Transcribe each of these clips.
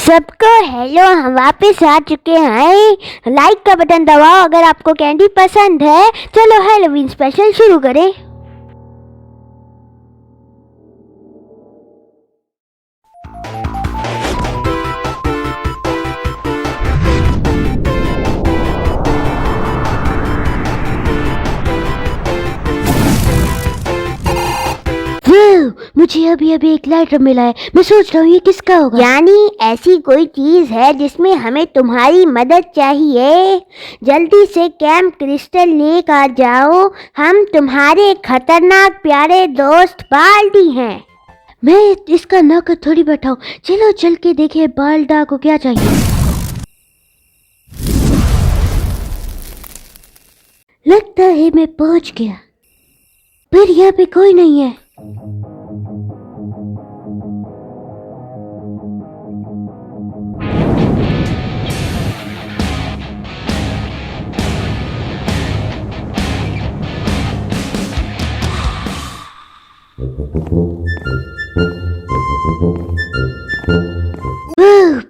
सबको हेलो, हम वापस आ चुके हैं। लाइक का बटन दबाओ अगर आपको कैंडी पसंद है। चलो हैलोवीन स्पेशल शुरू करें। मुझे अभी एक लाइटर मिला है। मैं सोच रहा हूँ ये किसका होगा। यानी ऐसी कोई चीज है जिसमें हमें तुम्हारी मदद चाहिए। जल्दी से कैंप क्रिस्टल लेक आ जाओ। हम तुम्हारे खतरनाक प्यारे दोस्त बाल्डी हैं। मैं इसका नौकर थोड़ी बैठाऊं। चलो चल के देखे बाल्डा को क्या चाहिए। लगता है मैं पहुंच गया, पर यहाँ पे कोई नहीं है।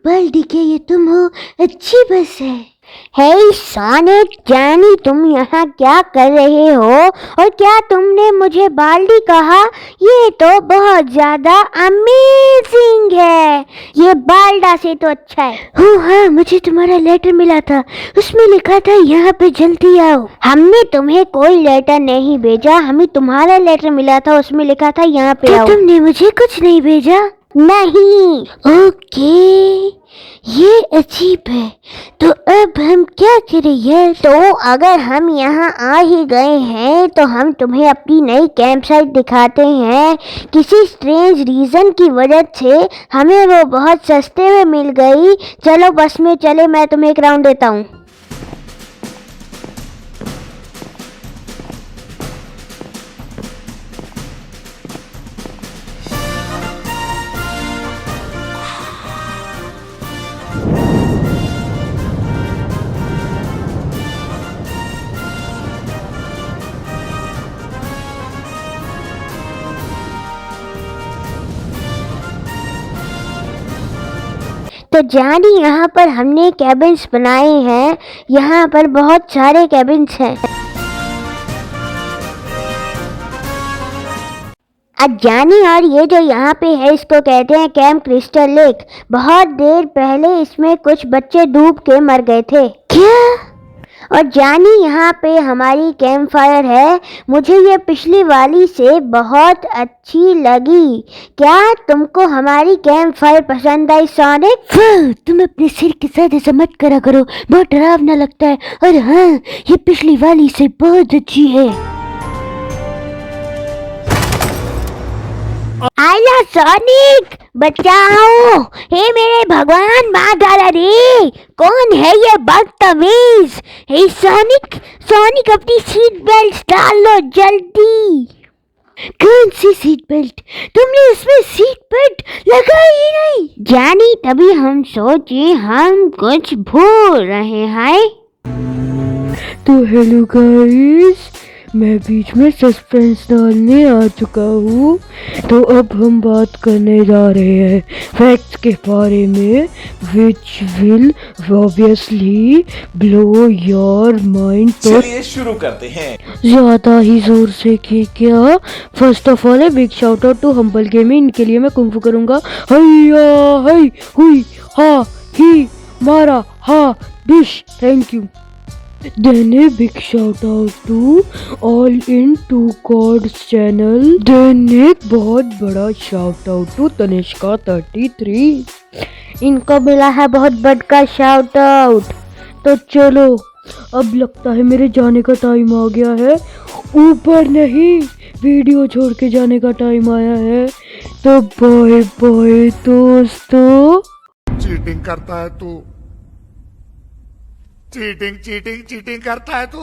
बाल्डी के ये तुम हो? अच्छी बस है। हे सोनिक, जानी तुम यहाँ क्या कर रहे हो? और क्या तुमने मुझे बाल्डी कहा? ये तो बहुत ज्यादा अमेजिंग है। ये बाल्डा से तो अच्छा है। हाँ, मुझे तुम्हारा लेटर मिला था। उसमें लिखा था यहाँ पे जल्दी आओ। हमने तुम्हें कोई लेटर नहीं भेजा, हमें तुम्हारा लेटर मिला था। उसमें लिखा था यहाँ पे आओ। तुमने मुझे कुछ नहीं भेजा? नहीं। ओके, ये अजीब है। तो अब हम क्या करें यार? तो अगर हम यहाँ आ ही गए हैं तो हम तुम्हें अपनी नई कैंप साइट दिखाते हैं। किसी स्ट्रेंज रीज़न की वजह से हमें वो बहुत सस्ते में मिल गई। चलो बस में चले, मैं तुम्हें एक राउंड देता हूँ। तो जानी यहाँ पर हमने कैबिन्स बनाए हैं। यहाँ पर बहुत सारे कैबिन्स हैं। अब जानी, और ये जो यहाँ पे है इसको कहते हैं कैंप क्रिस्टल लेक। बहुत देर पहले इसमें कुछ बच्चे डूब के मर गए थे। क्या? और जानी, यहाँ पे हमारी कैंप फायर है। मुझे ये पिछली वाली से बहुत अच्छी लगी। क्या तुमको हमारी कैंप फायर पसंद आई सोनिक? तुम अपने सिर के साथ ऐसा मत करा करो, बहुत डरावना लगता है। और हाँ, ये पिछली वाली से बहुत अच्छी है। आइला सोनिक, बचाओ! हे मेरे भगवान, मार डाला रे। कौन है ये बदतमीज? हे सोनिक अपनी सीट बेल्ट डाल लो जल्दी। कौन सी सीट बेल्ट? तुमने उसमें सीट बेल्ट लगाई ही नहीं। जानी, तभी हम सोचे हम कुछ भूल रहे हैं। तो हेलो गाइस, मैं बीच में सस्पेंस डालने आ चुका हूँ। तो अब हम बात करने जा रहे हैं फैक्ट्स के बारे में, which will obviously blow your mind. तो चलिए शुरू करते हैं। ज्यादा ही जोर से कि क्या। First of all, big shout out to Humble Gaming. इनके लिए मैं कुंग फू करूंगा। हैया है हुई हा ही मारा हा dish. Thank you. Then a big shout out to All in Two Gods channel. Then एक बहुत बड़ा shout out to तनिष्का 33। इनको मिला है बहुत बड़ा शाउट आउट। तो चलो, अब लगता है मेरे जाने का टाइम आ गया है। ऊपर नहीं, वीडियो छोड़ के जाने का टाइम आया है। तो बाय बाय दोस्तों। चीटिंग करता है तू, चीटिंग करता है तू।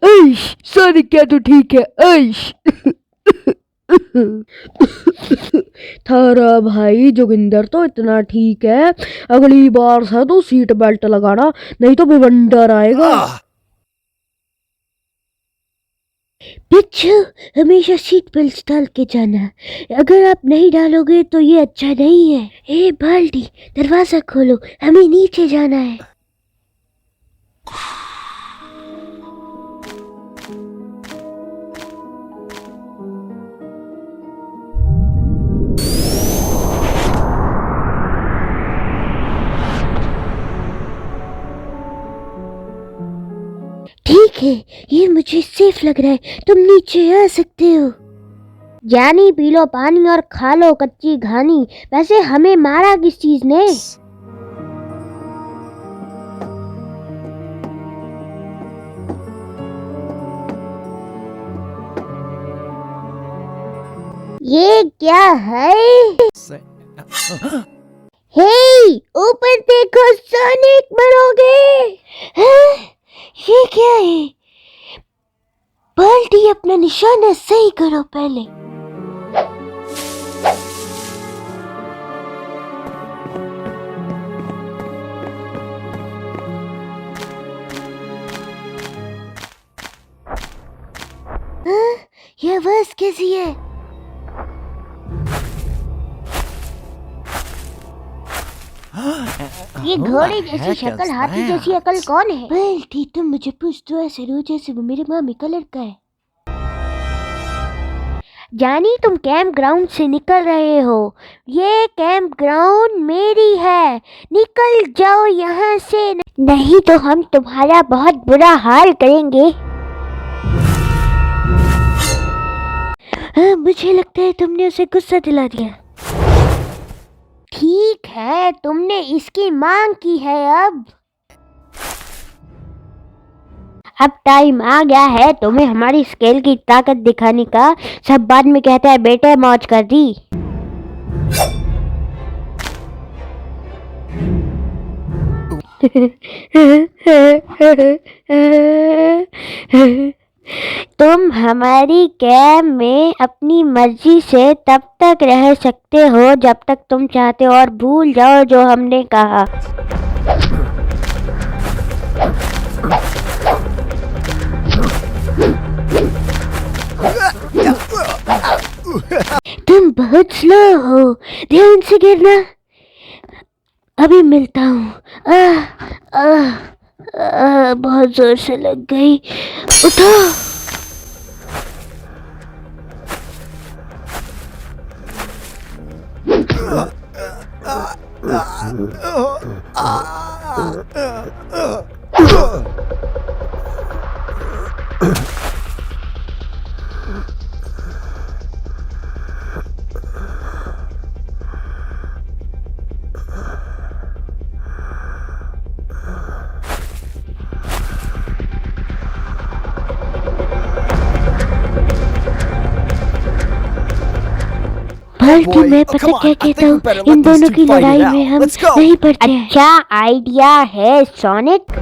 ऐश सॉरी, क्या तू ठीक है? ऐश थारा भाई जोगिंदर तो इतना ठीक है। अगली बार से तो सीट बेल्ट लगाना, नहीं तो भिवंडर आएगा। बिच्छू, हमेशा सीट बेल्ट डाल के जाना। अगर आप नहीं डालोगे तो ये अच्छा नहीं है। ए बाल्टी, दरवाजा खोलो, हमें नीचे जाना है। ठीक है, ये मुझे सेफ लग रहा है। तुम नीचे आ सकते हो। जानी, पी लो पानी और खा लो कच्ची घानी। वैसे हमें मारा किस चीज ने? ये क्या है? हे, ऊपर देखो, सोनिक मरोगे। हैं? ये क्या है? बाल्टी, अपना निशाना सही करो पहले। हाँ? ये आवाज कैसी है? ये घोड़े जैसी शक्ल, हाथी जैसी अकल कौन है? बाल्टी, तुम मुझे पूछ तो ऐसे रो जैसे वो मेरे मामी का लड़का है। जानी, तुम कैंप ग्राउंड से निकल रहे हो। ये कैंप ग्राउंड मेरी है। निकल जाओ यहाँ से, नहीं तो हम तुम्हारा बहुत बुरा हाल करेंगे। हाँ, मुझे लगता है तुमने उसे गुस्सा दिला दिया। ठीक है, तुमने इसकी मांग की है। अब टाइम आ गया है तुम्हें हमारी स्केल की ताकत दिखाने का। सब बाद में कहता है बेटे मौज कर दी। तुम हमारी कैंप में अपनी मर्जी से तब तक रह सकते हो जब तक तुम चाहते हो, और भूल जाओ जो हमने कहा। तुम बहुत स्लो हो, ध्यान से गिरना। अभी मिलता हूँ। बहुत जोर से लग गई। उठो। बाल्टी, मैं पता क्या कहता हूँ, इन दोनों की लड़ाई में हम नहीं पड़ते हैं। अच्छा आइडिया है सोनिक।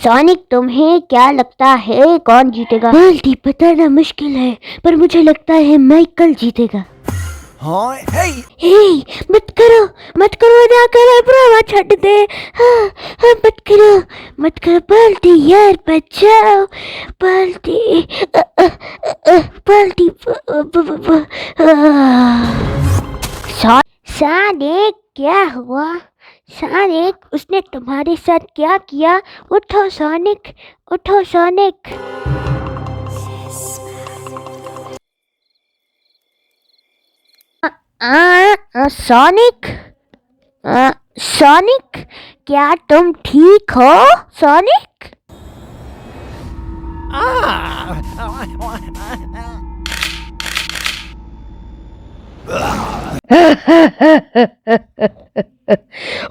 सोनिक, तुम्हें क्या लगता है कौन जीतेगा? बाल्टी, बताना मुश्किल है, पर मुझे लगता है माइकल जीतेगा। हाँ, हे, मत करो ना करो, ब्रावा छੱਡ दे। हाँ, मत करो बाल्टी यार, बचाओ बाल्टी। बाल्टी। सोनिक, क्या हुआ? सोनिक, उसने तुम्हारे साथ क्या किया? उठो सोनिक, उठो सोनिक। सोनिक, सोनिक, क्या तुम ठीक हो सोनिक?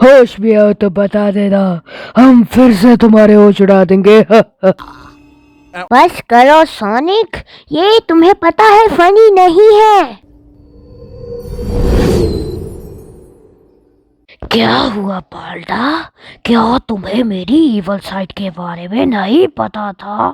होश भी आओ तो बता देना, हम फिर से तुम्हारे होश उड़ा देंगे। बस करो सोनिक, ये तुम्हें पता है फनी नहीं है। क्या हुआ पाल्टा? क्या तुम्हें मेरी इवल साइड के बारे में नहीं पता था?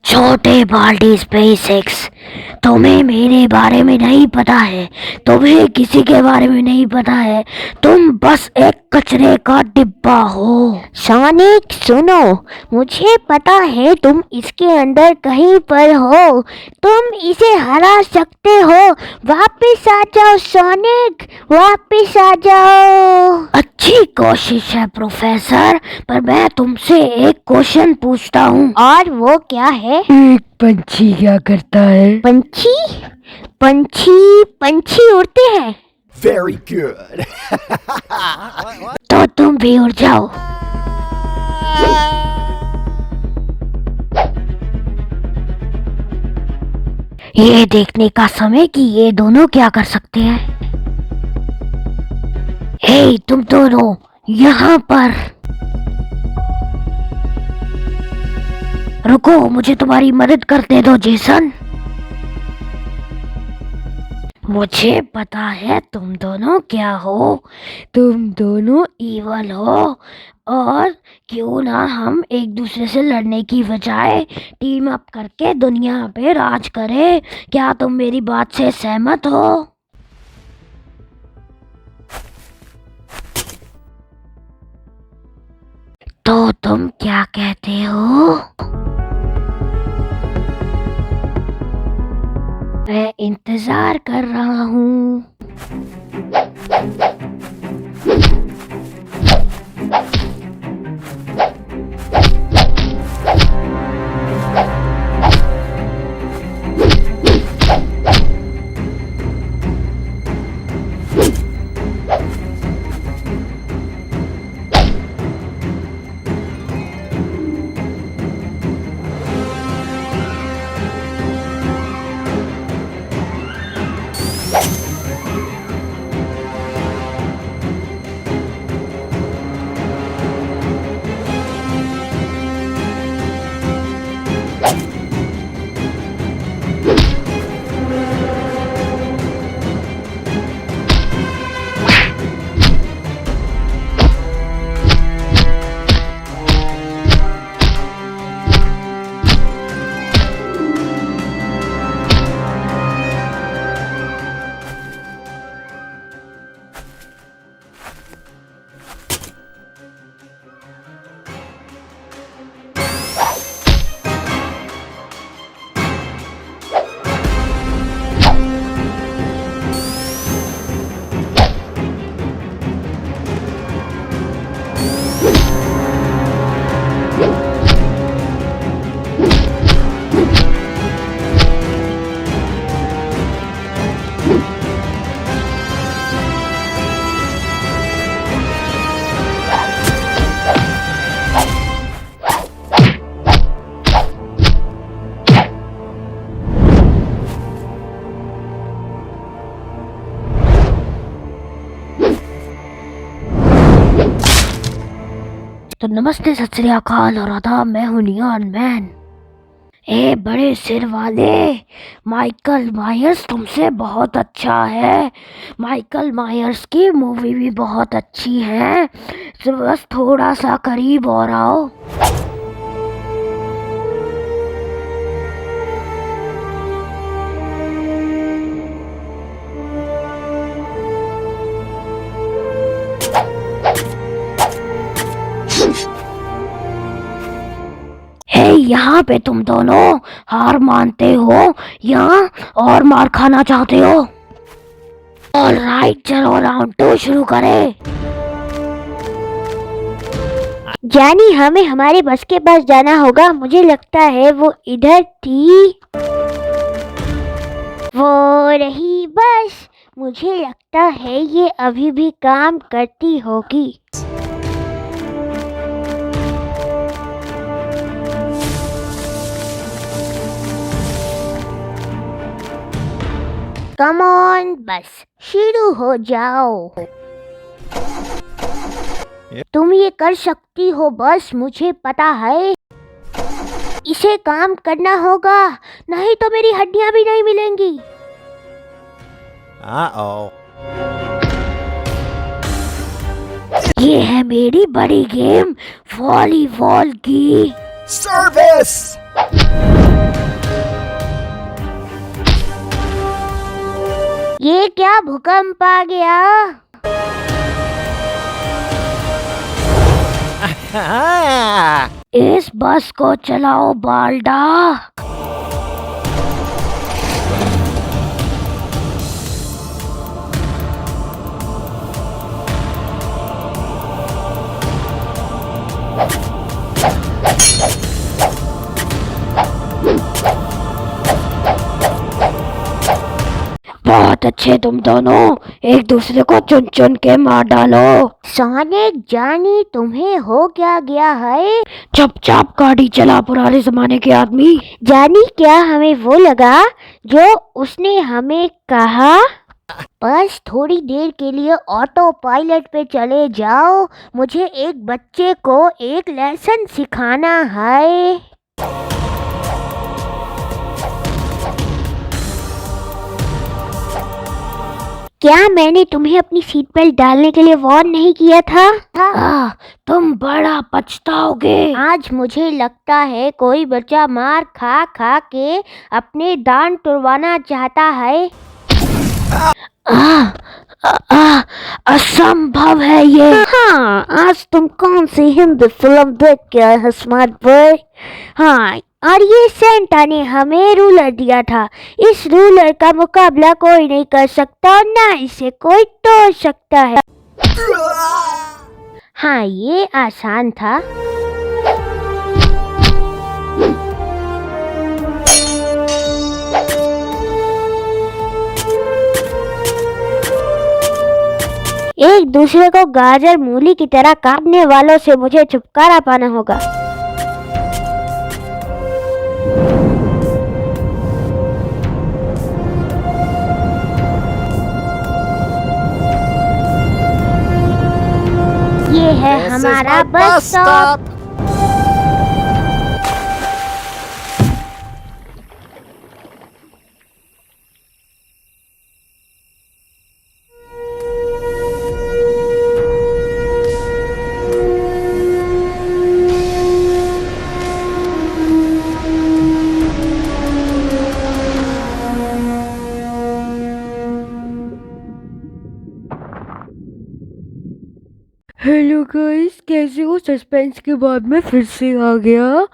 छोटे बाल्टी स्पेस एक्स, तुम्हें मेरे बारे में नहीं पता है, तुम्हें किसी के बारे में नहीं पता है, तुम बस एक कचरे का डिब्बा हो। सोनिक सुनो, मुझे पता है तुम इसके अंदर कहीं पर हो, तुम इसे हरा सकते हो। वापस आ जाओ सोनिक, वापस आ जाओ। अच्छी कोशिश है प्रोफेसर, पर मैं तुमसे एक क्वेश्चन पूछता हूँ। और वो क्या है? एक पंछी क्या करता है? पंछी? पंछी पंछी उड़ते हैं। Very good. तो तुम भी उड़ जाओ। ये देखने का समय कि ये दोनों क्या कर सकते हैं। हे तुम दोनों यहाँ पर रुको, मुझे तुम्हारी मदद करने दो जेसन। मुझे पता है तुम दोनों क्या हो, तुम दोनों ईवल हो, और क्यों ना हम एक दूसरे से लड़ने की बजाय टीम अप करके दुनिया पे राज करें। क्या तुम मेरी बात से सहमत हो? तो तुम क्या कहते हो? मैं इंतजार कर रहा हूँ। तो नमस्ते, सत श्री अकाल और आदाब। मैं हूँ नियॉन मैन। ए बड़े सिर वाले, माइकल मायर्स तुमसे बहुत अच्छा है। माइकल मायर्स की मूवी भी बहुत अच्छी है, तो बस थोड़ा सा करीब और आओ। हे, यहाँ पे तुम दोनों हार मानते हो या और मार खाना चाहते हो? ऑलराइट, चलो राउंड 2 शुरू करें। जानी, हमें हमारे बस के पास जाना होगा। मुझे लगता है वो इधर थी। वो रही बस। मुझे लगता है ये अभी भी काम करती होगी। कम ऑन, बस शुरू हो जाओ। तुम ये कर सकती हो बस, मुझे पता है। इसे काम करना होगा, नहीं तो मेरी हड्डियां भी नहीं मिलेंगी। Uh-oh. ये है मेरी बड़ी गेम, वॉलीबॉल की। Service! ये क्या भूकंप आ गया? Ah! इस बस को चलाओ बाल्डा। बहुत अच्छे तुम दोनों, एक दूसरे को चुन चुन के मार डालो। सोनिक, जानी तुम्हें हो क्या गया है? चुपचाप गाड़ी चला, पुराने जमाने के आदमी। जानी, क्या हमें वो लगा जो उसने हमें कहा? बस थोड़ी देर के लिए ऑटो पायलट पे चले जाओ। मुझे एक बच्चे को एक लेसन सिखाना है। क्या मैंने तुम्हें अपनी सीट बेल्ट डालने के लिए वार्न नहीं किया था? तुम बड़ा पछताओगे। आज मुझे लगता है कोई बच्चा मार खा खा के अपने दांत तुड़वाना चाहता है। असंभव है ये। हाँ, आज तुम कौन सी हिंदी फिल्म देख के आए हो स्मार्ट बॉय? हाँ, और ये सेंटा ने हमें रूलर दिया था। इस रूलर का मुकाबला कोई नहीं कर सकता और ना इसे कोई तोड़ सकता है। हाँ, ये आसान था। एक दूसरे को गाजर मूली की तरह काटने वालों से मुझे छुटकारा पाना होगा। ये है This is हमारा my bus stop. Hello guys, कैसे हो? सस्पेंस के बाद में फिर से आ गया।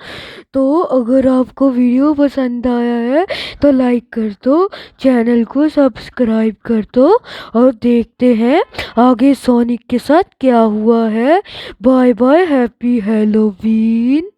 तो अगर आपको वीडियो पसंद आया है तो लाइक कर दो, चैनल को सब्सक्राइब कर दो और देखते हैं आगे सोनिक के साथ क्या हुआ है। Bye bye, happy Halloween.